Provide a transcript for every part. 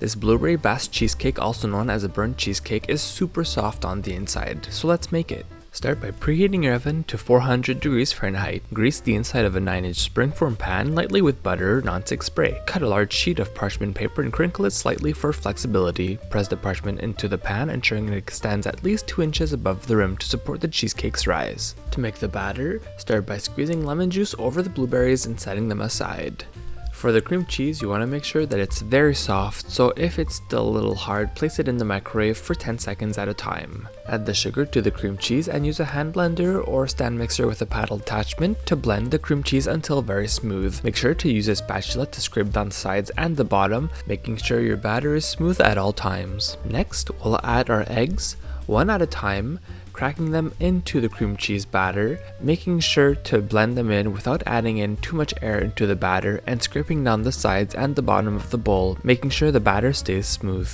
This Blueberry Basque Cheesecake, also known as a burnt cheesecake, is super soft on the inside, so let's make it. Start by preheating your oven to 400 degrees Fahrenheit. Grease the inside of a 9-inch Springform pan lightly with butter or nonstick spray. Cut a large sheet of parchment paper and crinkle it slightly for flexibility. Press the parchment into the pan, ensuring it extends at least 2 inches above the rim to support the cheesecake's rise. To make the batter, start by squeezing lemon juice over the blueberries and setting them aside. For the cream cheese, you want to make sure that it's very soft, so if it's still a little hard, place it in the microwave for 10 seconds at a time. Add the sugar to the cream cheese and use a hand blender or stand mixer with a paddle attachment to blend the cream cheese until very smooth. Make sure to use a spatula to scrape down the sides and the bottom, making sure your batter is smooth at all times. Next, we'll add our eggs, one at a time, cracking them into the cream cheese batter, making sure to blend them in without adding in too much air into the batter, and scraping down the sides and the bottom of the bowl, making sure the batter stays smooth.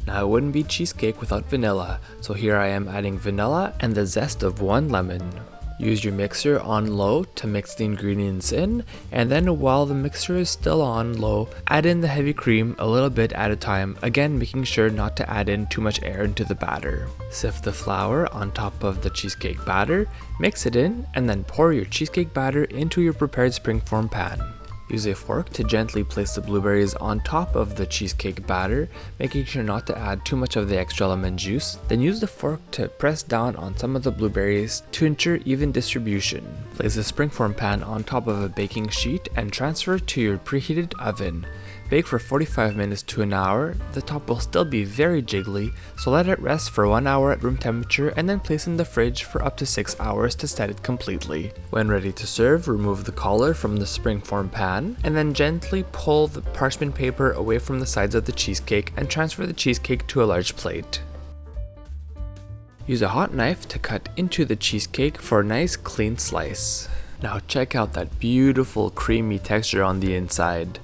Now it wouldn't be cheesecake without vanilla, so here I am adding vanilla and the zest of 1 lemon. Use your mixer on low to mix the ingredients in, and then while the mixer is still on low, add in the heavy cream a little bit at a time, again making sure not to add in too much air into the batter. Sift the flour on top of the cheesecake batter, mix it in, and then pour your cheesecake batter into your prepared Springform pan. Use a fork to gently place the blueberries on top of the cheesecake batter, making sure not to add too much of the extra lemon juice. Then use the fork to press down on some of the blueberries to ensure even distribution. Place the Springform pan on top of a baking sheet and transfer to your preheated oven. Bake for 45 minutes to an hour. The top will still be very jiggly, so let it rest for 1 hour at room temperature and then place in the fridge for up to 6 hours to set it completely. When ready to serve, remove the collar from the Springform pan and then gently pull the parchment paper away from the sides of the cheesecake and transfer the cheesecake to a large plate. Use a hot knife to cut into the cheesecake for a nice clean slice. Now check out that beautiful creamy texture on the inside.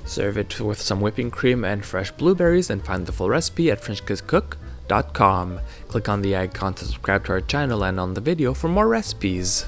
Serve it with some whipping cream and fresh blueberries, and find the full recipe at frenchkisscook.com. Click on the icon to subscribe to our channel and on the video for more recipes.